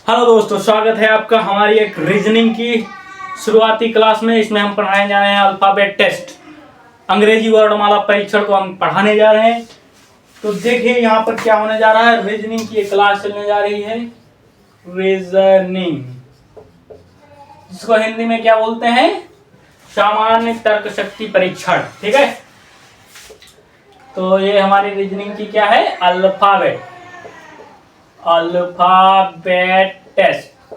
Hello दोस्तों, स्वागत है आपका हमारी एक रीजनिंग की शुरुआती क्लास में। इसमें हम पढ़ाने जा रहे हैं अल्फाबेट टेस्ट, अंग्रेजी वर्णमाला परीक्षण को हम पढ़ाने जा रहे हैं। तो देखिए यहाँ पर क्या होने जा रहा है। रीजनिंग की एक क्लास चलने जा रही है, रीजनिंग, जिसको हिंदी में क्या बोलते हैं, सामान्य तर्क शक्ति परीक्षण। ठीक है, तो ये हमारी रीजनिंग की क्या है, अल्फाबेट टेस्ट।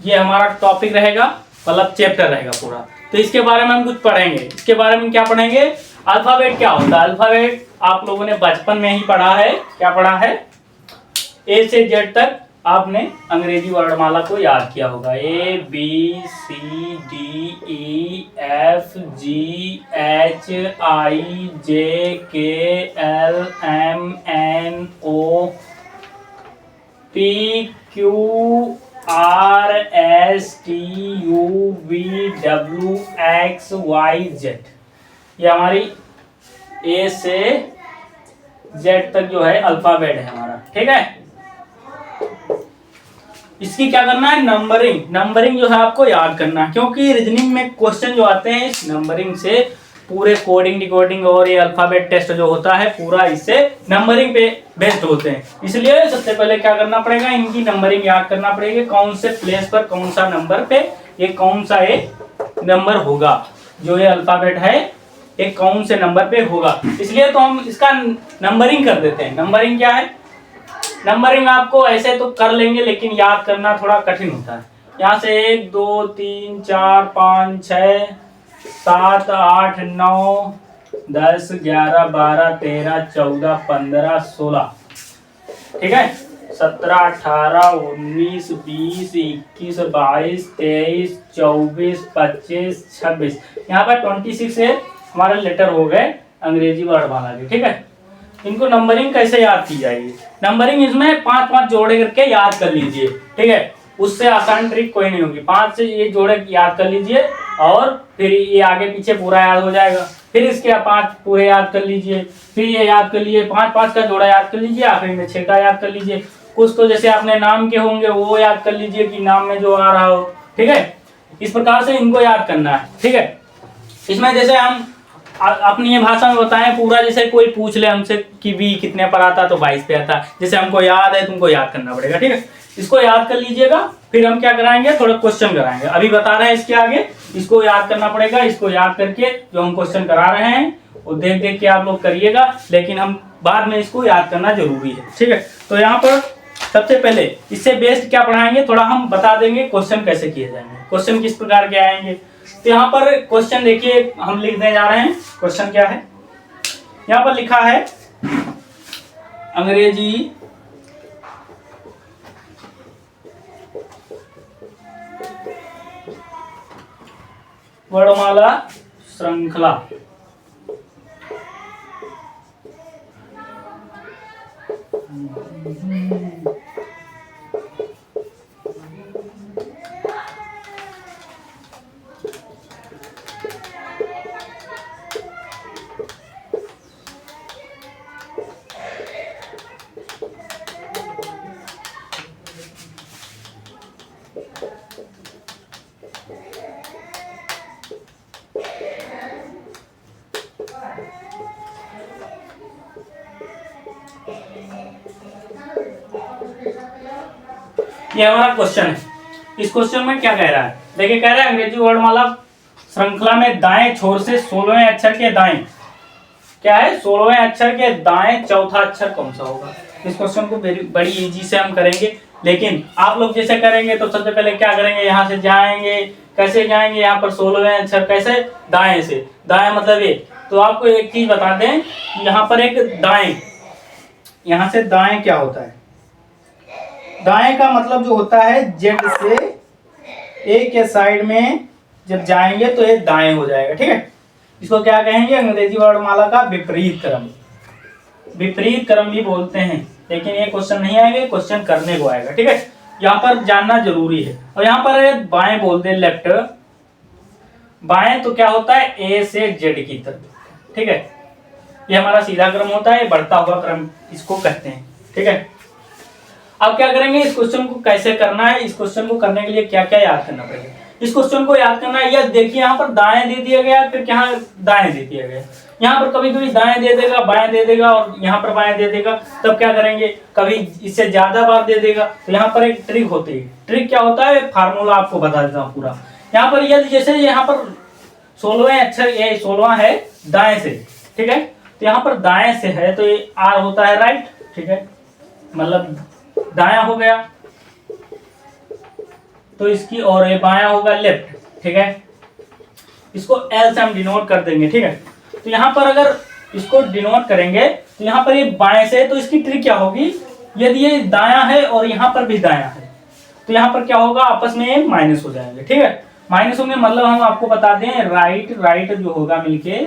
ये हमारा टॉपिक रहेगा, मतलब चैप्टर रहेगा पूरा। तो इसके बारे में हम कुछ पढ़ेंगे। इसके बारे में क्या पढ़ेंगे, अल्फाबेट क्या होता है। अल्फाबेट आप लोगों ने बचपन में ही पढ़ा है। क्या पढ़ा है, ए से जेड तक आपने अंग्रेजी वर्णमाला को याद किया होगा। A B C D E F G H I J K L M N O P Q R S T U V W X Y Z. ये हमारी ए से जेड तक जो है अल्फाबेट है हमारा। ठीक है, इसकी क्या करना है, नंबरिंग जो है आपको याद करना है, क्योंकि रीजनिंग में क्वेश्चन जो आते हैं इस नंबरिंग से, पूरे कोडिंग डिकोडिंग और ये अल्फाबेट टेस्ट जो होता है पूरा इससे नंबरिंग पे बेस्ड होते हैं। इसलिए सबसे पहले क्या करना पड़ेगा, इनकी नंबरिंग याद करना पड़ेगी। कौन से प्लेस पर कौन सा नंबर पे ये कौन सा एक नंबर होगा, जो ये अल्फाबेट है ये कौन से नंबर पे होगा। इसलिए तो हम इसका नंबरिंग कर देते हैं। नंबरिंग क्या है, नंबरिंग आपको ऐसे तो कर लेंगे लेकिन याद करना थोड़ा कठिन होता है। यहाँ से 1 2 3 4 5 6 7 8 9 10 11 12 13 14 15 16। ठीक है, 17 18 19 20 21 22 23 24 25 26। यहाँ पर 26 से हमारे लेटर हो गए अंग्रेजी वर्णमाला के। ठीक है, इनको नंबरिंग कैसे याद की जाएगी, नंबरिंग इसमें 5-5 जोड़े करके याद कर लीजिए। ठीक है, उससे आसान ट्रिक कोई नहीं होगी। 5 से ये जोड़े याद कर लीजिए और फिर ये आगे पीछे पूरा याद हो जाएगा। फिर इसके 5 पूरे याद कर लीजिए, फिर ये याद कर लीजिए, 5-5 का जोड़ा याद कर लीजिए, आखिर में 6 का याद कर लीजिए। कुछ तो जैसे अपने नाम के होंगे वो याद कर लीजिए कि नाम में जो आ रहा हो। ठीक है, इस प्रकार से इनको याद करना है। ठीक है, इसमें जैसे हम अपनी ये भाषा में बताएं पूरा, जैसे कोई पूछ ले हमसे कि v कितने पर आता, तो 22 पे आता। जैसे हमको याद है, तुमको याद करना पड़ेगा। ठीक है, इसको याद कर लीजिएगा। फिर हम क्या कराएंगे, थोड़ा क्वेश्चन कराएंगे। अभी बता रहे हैं इसके आगे, इसको याद करना पड़ेगा। इसको याद करके जो हम क्वेश्चन करा रहे हैं वो देख देख के आप लोग करिएगा, लेकिन हम बाद में इसको याद करना जरूरी है। ठीक है, तो यहाँ पर सबसे पहले इससे बेस्ड क्या पढ़ाएंगे, थोड़ा हम बता देंगे क्वेश्चन कैसे किए जाएंगे, क्वेश्चन किस प्रकार के आएंगे। तो यहाँ पर क्वेश्चन देखिए, हम लिखने जा रहे हैं। क्वेश्चन क्या है, यहाँ पर लिखा है अंग्रेजी वर्णमाला श्रृंखला। ये हमारा क्वेश्चन है। इस क्वेश्चन में क्या कह रहा है, देखिए कह रहा है अंग्रेजी वर्णमाला श्रृंखला में दाएं छोर से 16वें अक्षर के दाएं, क्या है, 16वें अक्षर के दाएं चौथा अक्षर कौन सा होगा। इस क्वेश्चन को बड़ी इजी से हम करेंगे, लेकिन आप लोग जैसे करेंगे तो सबसे पहले क्या करेंगे, यहाँ से जाएंगे। कैसे जाएंगे, यहाँ पर 16वें अक्षर कैसे, दाएं से। दाएं मतलब ये, तो आपको एक चीज बता दें, यहाँ पर एक दाएं, यहाँ से दाएं क्या होता है, दाएं का मतलब जो होता है जेड से ए के साइड में जब जाएंगे तो ये दाएं हो जाएगा। ठीक है, इसको क्या कहेंगे, अंग्रेजी वर्णमाला का विपरीत क्रम। विपरीत क्रम भी बोलते हैं, लेकिन ये क्वेश्चन नहीं आएगा, क्वेश्चन करने को आएगा। ठीक है, यहाँ पर जानना जरूरी है। और यहाँ पर बाएं बोलते हैं, लेफ्ट। बाएं तो क्या होता है, ए से जेड की तरफ। ठीक है, ये हमारा सीधा क्रम होता है, बढ़ता हुआ क्रम इसको कहते हैं। ठीक है, अब क्या करेंगे, इस क्वेश्चन को कैसे करना है, इस क्वेश्चन को करने के लिए क्या क्या याद करना पड़ेगा। इस क्वेश्चन को याद करना है, यह देखिए यहाँ पर दाएं दे दिया गया, फिर यहाँ दाएं दे दिया गया। यहाँ पर कभी कभी दाएं दे देगा, बाएं दे देगा, और यहाँ पर बाएं दे देगा। तब क्या करेंगे, कभी इससे ज्यादा बार दे देगा। तो यहाँ पर एक ट्रिक होती है। ट्रिक क्या होता है, फार्मूला आपको बता देता हूँ पूरा। यहाँ पर यदि जैसे यहाँ पर 16वें अक्षर, ये 16वां है दाएं से, ठीक है। तो यहाँ पर दाएं से है तो ये आर होता है राइट, ठीक है, मतलब दाया हो गया। तो इसकी और ये बाया होगा लेफ्ट, ठीक है। इसको एल से हम डिनोट कर देंगे, ठीक है। तो यहाँ पर अगर इसको डिनोट करेंगे तो यहाँ पर ये बाएं से है, तो इसकी ट्रिक क्या होगी, यदि ये दाया है और यहाँ पर भी दाया है तो यहाँ पर क्या होगा, आपस में माइनस हो जाएंगे, ठीक है। माइनस होंगे मतलब हम आपको बता दें, राइट राइट जो होगा मिलके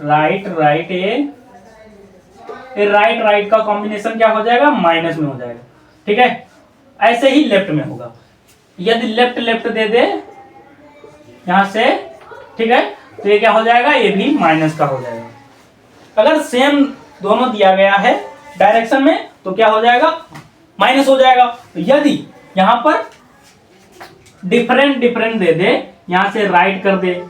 राइट राइट, ये राइट राइट का कॉम्बिनेशन क्या हो जाएगा, माइनस में हो जाएगा, ठीक है। ऐसे ही लेफ्ट में होगा, यदि लेफ्ट लेफ्ट दे दे यहां से, ठीक है, तो ये क्या हो जाएगा, ये भी माइनस का हो जाएगा। अगर सेम दोनों दिया गया है डायरेक्शन में तो क्या हो जाएगा, माइनस हो जाएगा। तो यदि यहां पर डिफरेंट डिफरेंट दे दे, यहां से राइट कर दे,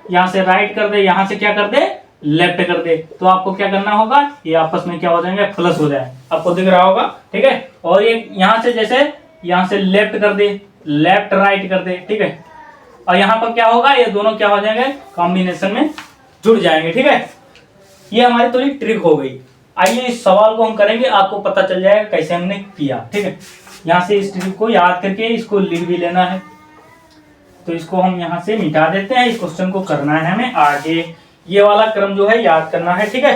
यहां से राइट कर दे, यहां से क्या कर दे, लेफ्ट कर दे, तो आपको क्या करना होगा, ये आपस में क्या हो जाएंगे, प्लस हो जाए, आपको दिख रहा होगा, ठीक है। और ये यहां से जैसे यहां से लेफ्ट कर दे, लेफ्ट राइट कर दे, ठीक है। और यहां पर क्या होगा, ये दोनों क्या हो जाएंगे, कॉम्बिनेशन में जुड़ जाएंगे, ठीक है। ये हमारी थोड़ी ट्रिक हो गई। आइए इस सवाल को हम करेंगे, आपको पता चल जाएगा कैसे हमने किया, ठीक है। यहाँ से इस ट्रिक को याद करके इसको लिख भी लेना है। तो इसको हम यहाँ से मिटा देते हैं, इस क्वेश्चन को करना है हमें आगे, ये वाला क्रम जो है याद करना है, ठीक है।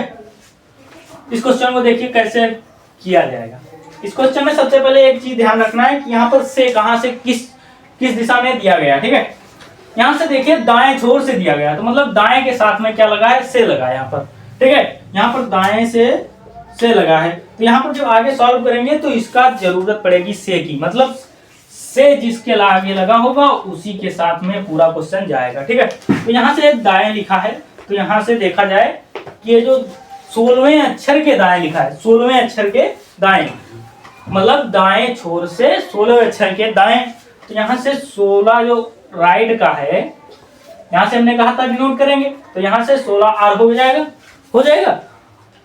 इस क्वेश्चन को देखिए कैसे किया जाएगा। इस क्वेश्चन में सबसे पहले एक चीज ध्यान रखना है कि यहाँ पर से कहां से किस दिशा में दिया गया, ठीक है। यहाँ से देखिए दाएं छोर से दिया गया, तो मतलब दाएं के साथ में क्या लगा है, से लगा है यहाँ पर, ठीक है। यहाँ पर दाएं से लगा है, तो यहाँ पर जब आगे सॉल्व करेंगे तो इसका जरूरत पड़ेगी से की, मतलब से जिसके आगे लगा होगा उसी के साथ में पूरा क्वेश्चन जाएगा, ठीक है। तो यहाँ से दाएं लिखा है, तो यहाँ से देखा जाए कि ये जो 16वें अक्षर के दाएं लिखा है, 16वें अक्षर के दाएं, मतलब दाएं छोर से 16वें अक्षर के दाएं। तो यहाँ से 16 जो राइट का है, यहाँ से हमने कहा था डिनोट करेंगे, तो यहाँ से 16 आर हो जाएगा।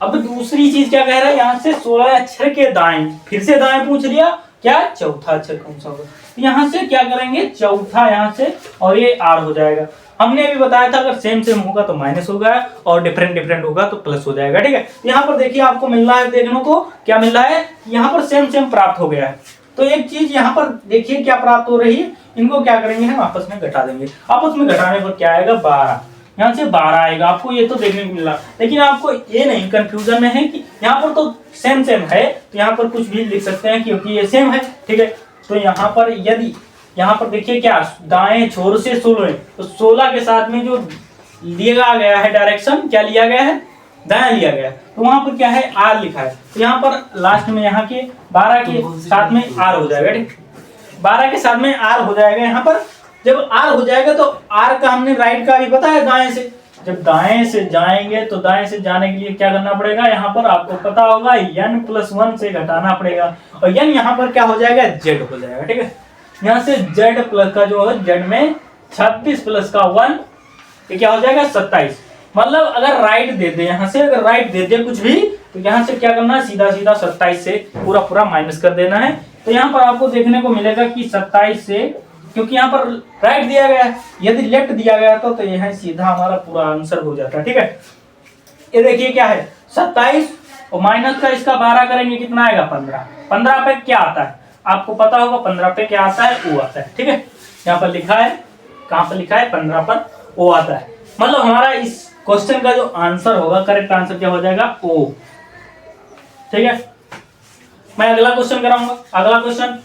अब दूसरी चीज क्या कह रहा है, यहाँ से 16 अक्षर के दाएं, फिर से दाएं पूछ लिया, क्या चौथा अक्षर कौन सा होगा, तो यहाँ से क्या करेंगे, चौथा यहाँ से, और ये आर हो जाएगा। हमने अभी बताया था अगर सेम सेम होगा तो माइनस होगा, और डिफरेंट डिफरेंट होगा तो प्लस हो जाएगा, ठीक है। तो यहाँ पर देखिए आपको मिल रहा है, देखने को क्या मिल रहा है, यहाँ पर सेम सेम प्राप्त हो गया है। तो एक चीज यहाँ पर देखिए क्या प्राप्त हो रही है, इनको क्या करेंगे हम आपस में घटा देंगे। आपस में घटाने पर क्या आएगा, 12, यहाँ से 12 आएगा, आपको ये तो देखने को मिला। लेकिन आपको ये नहीं कंफ्यूजन में है कि यहाँ पर तो सेम सेम है, तो यहाँ पर कुछ भी लिख सकते हैं क्योंकि ये सेम है, ठीक है। तो यहाँ पर यदि यहाँ पर देखिए क्या, दाएं छोर से 16, तो 16 के साथ में जो लिया गया है डायरेक्शन, क्या लिया गया है, दायां लिया गया है, तो वहां पर क्या है, आर लिखा है। तो यहाँ पर लास्ट में यहाँ के 12 के साथ में आर हो जाएगा, ठीक, 12 के साथ में आर हो जाएगा। यहाँ पर जब आर हो जाएगा तो आर का हमने राइट का भी पता है, दाएं से जब दाएं से जाएंगे तो दाएं से जाने के लिए क्या करना पड़ेगा, यहाँ पर आपको पता होगा n+1 से घटाना पड़ेगा, और n यहाँ पर क्या हो जाएगा, z हो जाएगा, ठीक है। यहाँ से z प्लस का जो है, z में 36 प्लस का 1, ये क्या हो जाएगा, 27। मतलब अगर राइट दे दे, यहाँ से अगर राइट दे दे कुछ भी, तो यहाँ से क्या करना है, सीधा सीधा 27 से पूरा माइनस कर देना है। तो यहाँ पर आपको देखने को मिलेगा कि 27 से, क्योंकि यहाँ पर राइट दिया गया है, यदि लेफ्ट दिया गया तो यह सीधा हमारा पूरा आंसर हो जाता है, ठीक है। ये देखिए क्या है, 27 और माइनस का इसका 12 करेंगे, कितना आएगा, 15। 15 पे क्या आता है आपको पता होगा, 15 पे क्या आता है, ओ आता है, ठीक है। यहाँ पर लिखा है, कहाँ पर लिखा है, 15 पर ओ आता है। मतलब हमारा इस क्वेश्चन का जो आंसर होगा, करेक्ट आंसर क्या हो जाएगा, ओ, ठीक है। मैं अगला क्वेश्चन कराऊंगा। अगला क्वेश्चन,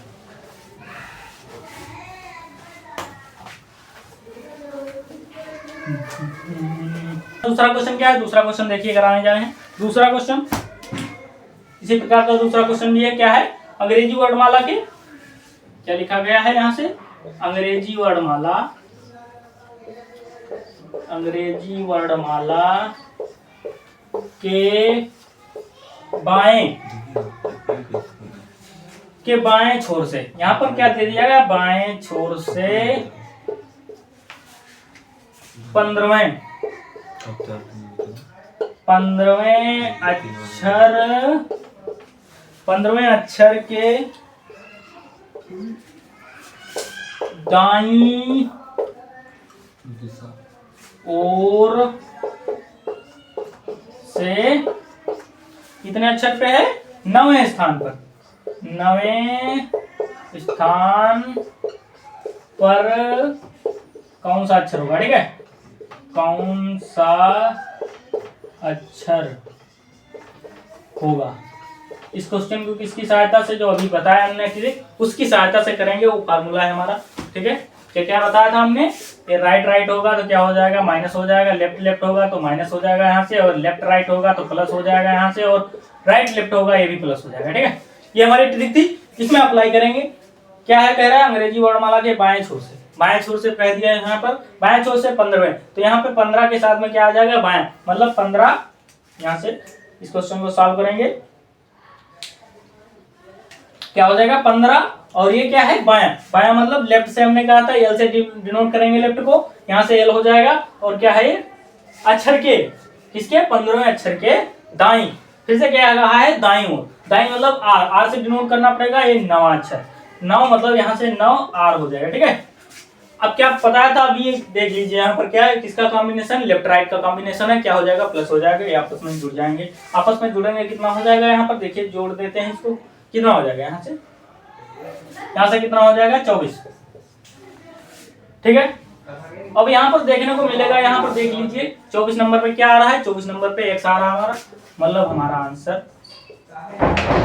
दूसरा क्वेश्चन क्या है, दूसरा क्वेश्चन देखिए कराने जा रहे हैं। दूसरा क्वेश्चन इसी प्रकार का दूसरा क्वेश्चन भी है, क्या है, अंग्रेजी वर्णमाला के, क्या लिखा गया है यहाँ से, अंग्रेजी वर्णमाला के बाएं के बाएं छोर से, यहाँ पर क्या दे दिया गया, बाएं छोर से 15वें अक्षर के दाईं ओर से कितने अक्षर पे है, 9वें स्थान पर, 9वें स्थान पर कौन सा अक्षर होगा, ठीक है, कौन सा अक्षर होगा। इस क्वेश्चन को किसकी सहायता से, जो अभी बताया हमने ट्रिक, उसकी सहायता से करेंगे, वो फार्मूला है हमारा, ठीक है। क्या क्या बताया था हमने, ये राइट राइट होगा तो क्या हो जाएगा, माइनस हो जाएगा, लेफ्ट लेफ्ट होगा तो माइनस हो जाएगा यहाँ से, और लेफ्ट राइट होगा तो प्लस हो जाएगा यहाँ से, और राइट लेफ्ट होगा ये भी प्लस हो जाएगा, ठीक है। ये हमारी ट्रिक थी, इसमें अप्लाई करेंगे। क्या है, कह रहा है अंग्रेजी वर्णमाला के बाएं छोर से, बाएं छोर से कह दिया है यहाँ पर, बाएं छोर से 15वें, तो यहाँ पे 15 के साथ में क्या आ जाएगा, बाएं, मतलब 15, यहाँ से इस क्वेश्चन को सॉल्व करेंगे, क्या हो जाएगा 15, और ये क्या है, बायां, बायां मतलब लेफ्ट से हमने कहा था, एल से डिनोट करेंगे लेफ्ट को, यहाँ से एल हो जाएगा, और क्या है, अक्षर के, किसके, 15वें अक्षर के दाईं, फिर से क्या रहा है, दाईं ओर, दाईं मतलब आर, आर से डिनोट करना पड़ेगा, ये 9वां अक्षर, 9 मतलब यहाँ से 9 आर हो जाएगा, ठीक है। अब क्या बताया था, अभी देख लीजिए यहाँ पर क्या है, किसका कॉम्बिनेशन, लेफ्ट राइट का कॉम्बिनेशन है, क्या हो जाएगा, प्लस हो जाएगा, ये आपस में जुड़ जाएंगे, आपस में जुड़ेंगे, कितना हो जाएगा, यहाँ पर देखिए जोड़ देते हैं इसको, कितना हो जाएगा, यहाँ से कितना हो जाएगा, 24, ठीक है। अब यहाँ पर देखने को मिलेगा, यहाँ पर देख लीजिए 24 नंबर पे क्या आ रहा है, 24 नंबर पे x आ रहा है हमारा, मतलब हमारा आंसर।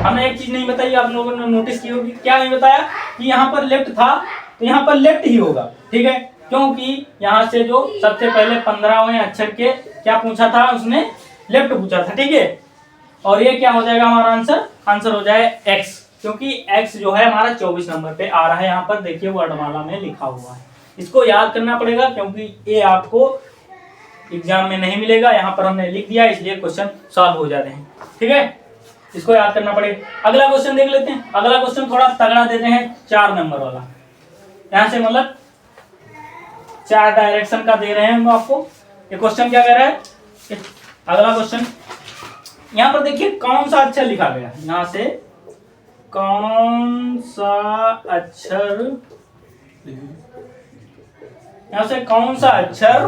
हमने एक चीज नहीं बताई, आप लोगों ने नोटिस की होगी, क्या नहीं बताया कि यहाँ पर लेफ्ट था तो यहाँ पर लेफ्ट ही होगा, ठीक है, क्योंकि यहाँ से जो सबसे पहले 15वें अक्षर के क्या पूछा था उसने, लेफ्ट पूछा था, ठीक है। और ये क्या हो जाएगा हमारा आंसर, आंसर हो जाएगा x, क्योंकि x जो है हमारा 24 नंबर पे आ रहा है, यहाँ पर देखिए वर्णमाला में लिखा हुआ है, इसको याद करना पड़ेगा, क्योंकि ये आपको एग्जाम में नहीं मिलेगा, यहाँ पर हमने लिख दिया, इसलिए क्वेश्चन सॉल्व हो जाते हैं, ठीक है, इसको याद करना पड़ेगा। अगला क्वेश्चन देख लेते हैं, अगला क्वेश्चन थोड़ा तगड़ा देते हैं, 4 नंबर वाला, यहाँ से मतलब 4 डायरेक्शन का दे रहे हैं हम आपको। ये क्वेश्चन क्या कह रहा है, अगला क्वेश्चन, यहाँ पर देखिए कौन सा अक्षर लिखा गया, यहाँ से कौन सा अक्षर, यहाँ से कौन सा अक्षर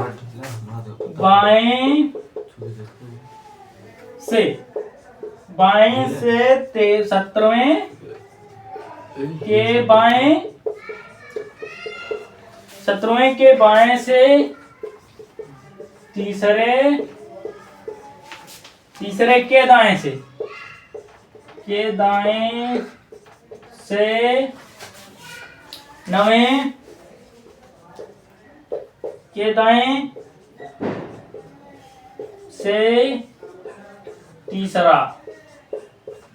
बाएं से 17वें के बाएं, 17वें के बाएं से तीसरे के दाएं से, के दाएं से 9वें के दाएं से तीसरा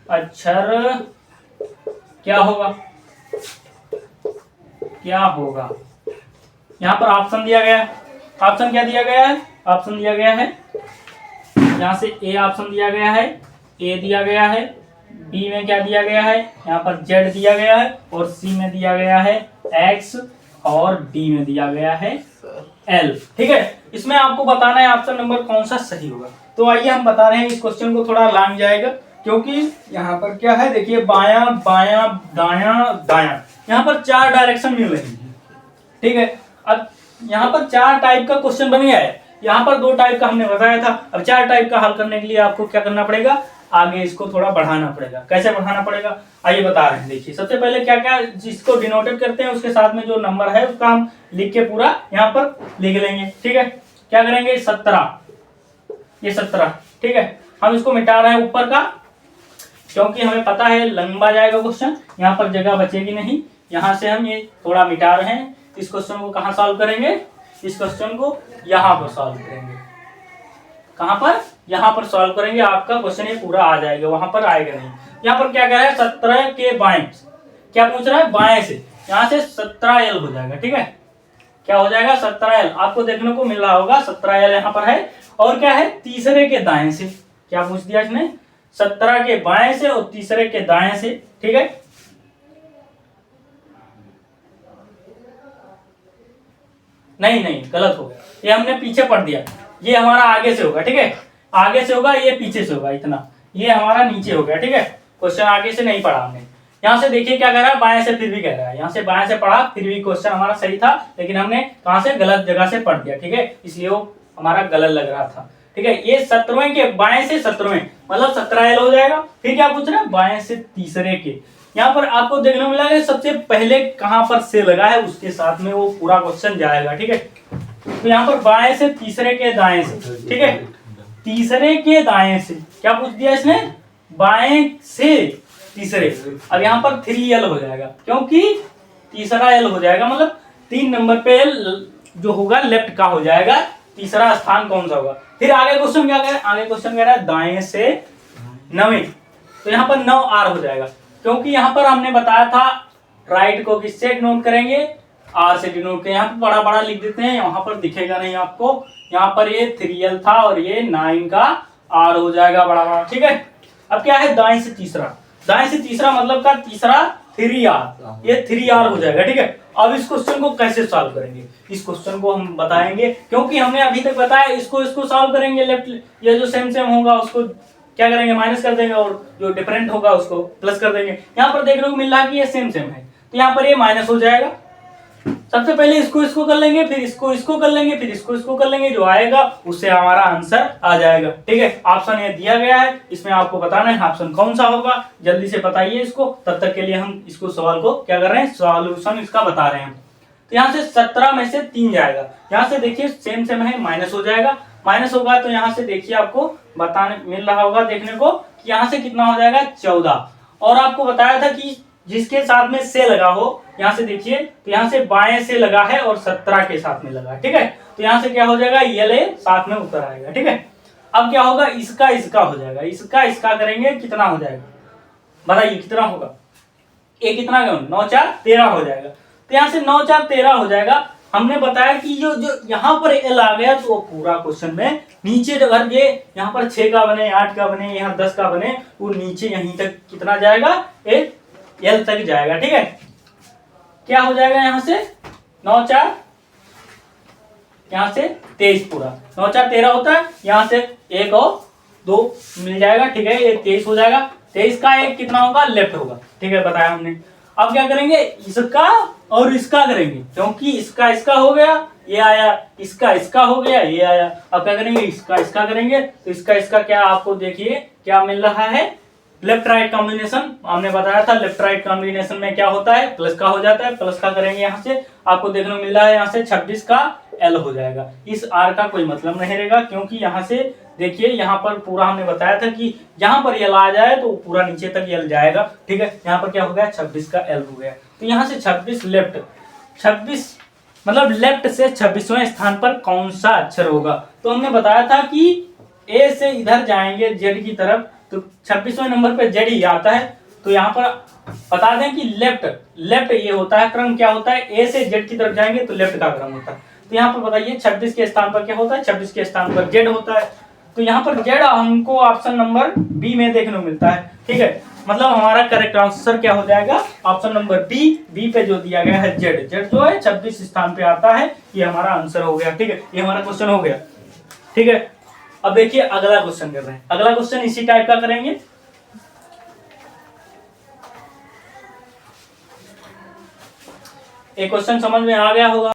अक्षर क्या होगा, क्या होगा। यहाँ पर ऑप्शन दिया गया है, ऑप्शन क्या दिया गया है, ऑप्शन दिया गया है, यहाँ से ए ऑप्शन दिया गया है, ए दिया गया है, बी में क्या दिया गया है, यहाँ पर जेड दिया गया है, और सी में दिया गया है एक्स, और डी में दिया गया है एल, ठीक है। इसमें आपको बताना है ऑप्शन नंबर कौन सा सही होगा। तो आइए हम बता रहे हैं, इस क्वेश्चन को थोड़ा लॉन्ग जाएगा, क्योंकि यहाँ पर क्या है, देखिए बायां बायां दायां दायां, यहाँ पर 4 डायरेक्शन मिल रही है, ठीक है। अब यहाँ पर 4 टाइप का क्वेश्चन बन गया है, यहाँ पर 2 टाइप का हमने बताया था, अब 4 टाइप का हल करने के लिए आपको क्या करना पड़ेगा, आगे इसको थोड़ा बढ़ाना पड़ेगा। कैसे बढ़ाना पड़ेगा, आइए बता रहे हैं। देखिए सबसे पहले क्या क्या जिसको डिनोटेड करते हैं उसके साथ में जो नंबर है उसका हम लिख के पूरा यहाँ पर लिख लेंगे, ठीक है। क्या करेंगे, 17, ये 17, ठीक है। हम इसको मिटा रहे हैं ऊपर का, क्योंकि हमें पता है लंबा जाएगा क्वेश्चन, यहाँ पर जगह बचेगी नहीं, यहाँ से हम ये थोड़ा मिटा रहे हैं। इस क्वेश्चन को कहाँ सॉल्व करेंगे, इस क्वेश्चन को यहाँ पर सॉल्व करेंगे, कहाँ पर, यहाँ पर सॉल्व करेंगे, आपका क्वेश्चन ये पूरा आ जाएगा, वहां पर आएगा नहीं। यहाँ पर क्या कह रहा है, 17 के बाएं, क्या पूछ रहा है, बाएं से, यहाँ से 17L हो जाएगा, ठीक है। क्या हो जाएगा, 17L आपको देखने को मिल रहा होगा, 17L यहाँ पर है। और क्या है, तीसरे के दाएं से, क्या पूछ दिया इसने, 17 के बाएं से और तीसरे के दाएं से, ठीक है। नहीं नहीं गलत हो गया, ये हमने पीछे पढ़ दिया। ये हमारा आगे से होगा, ठीक है, आगे से होगा, ये पीछे से होगा, इतना ये हमारा नीचे हो गया, ठीक है। क्वेश्चन आगे से नहीं पढ़ा हमने। यहाँ से देखिए क्या कह रहा है, बाएं से फिर भी कह रहा है, यहाँ से बाएं से पढ़ा फिर भी क्वेश्चन हमारा सही था, लेकिन हमने कहाँ से गलत जगह से पढ़ दिया, ठीक है, इसलिए वो हमारा गलत लग रहा था, ठीक है। ये 17वें के बाएं से 17वें मतलब 17L हो जाएगा। फिर क्या पूछ रहा है, बाएं से तीसरे के, यहाँ पर आपको देखने को मिला सबसे पहले कहां पर से लगा है उसके साथ में वो पूरा क्वेश्चन जाएगा, ठीक है। तो यहाँ पर बाएं से तीसरे के दाएं से, ठीक है, तीसरे के दाएं से क्या पूछ दिया इसने, बाएं से तीसरे। अब यहाँ पर 3L हो जाएगा, क्योंकि तीसरा L हो जाएगा, मतलब 3 नंबर पे जो होगा लेफ्ट का हो जाएगा, तीसरा स्थान कौन सा होगा। फिर आगे क्वेश्चन क्या कह रहा है, आगे क्वेश्चन कह रहा है दाएं से 9, तो यहाँ पर 9R हो जाएगा, क्योंकि यहाँ पर हमने बताया था राइट को किससे डिनोट करेंगे, R से डिनोट करेंगे। यहाँ पर बड़ा बड़ा लिख देते हैं, यहाँ पर दिखेगा नहीं आपको, यहाँ पर ये 3L था और ये 9 का R हो जाएगा बड़ा बड़ा, ठीक है। अब क्या है, दाएं से तीसरा, दाएं से तीसरा मतलब का तीसरा 3R, ये 3R हो जाएगा, ठीक है। अब इस क्वेश्चन को कैसे सॉल्व करेंगे, इस क्वेश्चन को हम बताएंगे, क्योंकि हमने अभी तक बताया इसको सॉल्व करेंगे, लेफ्ट ये जो सेम सेम होगा उसको क्या करेंगे, माइनस कर देंगे, और जो डिफरेंट होगा उसको प्लस कर देंगे। यहाँ पर देखने को मिल रहा है कि ये सेम सेम है, तो यहाँ पर ये माइनस हो जाएगा। सबसे पहले इसको कर लेंगे, फिर इसको कर लेंगे, फिर इसको कर लेंगे, जो आएगा उससे हमारा आंसर आ जाएगा, ठीक है। ऑप्शन ये दिया गया है, इसमें आपको बताना है ऑप्शन कौन सा होगा, जल्दी से बताइए इसको। तब तक के लिए हम इसको सवाल को क्या कर रहे हैं, सॉल्यूशन इसका बता रहे हैं। तो यहाँ से 17 में से 3 जाएगा, यहाँ से देखिए सेम सेम है, माइनस हो जाएगा, माइनस होगा तो यहाँ से देखिए आपको बताने मिल रहा होगा देखने को कि यहाँ से कितना हो जाएगा 14। और आपको बताया था कि जिसके साथ में से लगा हो, यहाँ से देखिए तो यहाँ से बाएं से लगा है और 17 के साथ में लगा, ठीक है। तो यहाँ से क्या हो जाएगा, ये साथ में उतर आएगा, ठीक है। अब क्या होगा, इसका हो जाएगा, इसका करेंगे, कितना हो जाएगा बताइए, कितना होगा, ये कितना 9 4 13 हो जाएगा। तो यहाँ से 9 4 13 हो जाएगा। हमने बताया कि जो यहाँ पर L आ गया तो पूरा क्वेश्चन में नीचे अगर ये यहाँ पर 6 का बने, 8 का बने, यहाँ 10 का बने, वो नीचे यहीं तक कितना जाएगा, एक L तक जाएगा, ठीक है। क्या हो जाएगा, यहाँ से 9 4 यहाँ से 23 पूरा, 9 4 13 होता है, यहाँ से 1 और 2 मिल जाएगा, ठीक है, ये 23 हो जाएगा। 23 का एक कितना होगा, लेफ्ट होगा, ठीक है, बताया हमने। अब क्या करेंगे, इसका और इसका करेंगे, क्योंकि इसका हो गया, ये आया, इसका हो गया, ये आया। अब क्या करेंगे, इसका करेंगे, तो इसका क्या आपको देखिए क्या मिल रहा है, लेफ्ट राइट कॉम्बिनेशन। हमने बताया था लेफ्ट राइट कॉम्बिनेशन में क्या होता है, प्लस का हो जाता है, प्लस का करेंगे, यहाँ से आपको देखने को मिल रहा है, यहाँ से 26 का L हो जाएगा। इस R का कोई मतलब नहीं रहेगा, क्योंकि यहाँ से देखिए यहाँ पर पूरा हमने बताया था कि यहाँ पर L आ जाए तो पूरा नीचे तक L जाएगा, ठीक है। यहाँ पर क्या हो गया, 26 का L हो गया, तो यहाँ से 26 लेफ्ट, 26 मतलब लेफ्ट से 26वें स्थान पर कौन सा अक्षर होगा। तो हमने बताया था कि A से इधर जाएंगे Z की तरफ, तो 26वें नंबर पे Z ही आता है। तो यहाँ पर बता दें कि लेफ्ट ये होता है क्रम, क्या होता है, A से Z की तरफ जाएंगे तो लेफ्ट का क्रम होता है। तो यहाँ पर बताइए 26 के स्थान पर क्या होता है, 26 के स्थान पर Z होता है। तो यहाँ पर Z हमको ऑप्शन नंबर बी में देखने को मिलता है, ठीक है। मतलब हमारा करेक्ट आंसर क्या हो जाएगा, ऑप्शन नंबर बी पे जो दिया गया है Z जो है 26 स्थान पे आता है, ये हमारा आंसर हो गया, ठीक है। ये हमारा क्वेश्चन हो गया, ठीक है। अब देखिए अगला क्वेश्चन कर रहे हैं, अगला क्वेश्चन इसी टाइप का करेंगे। एक क्वेश्चन समझ में आ गया होगा।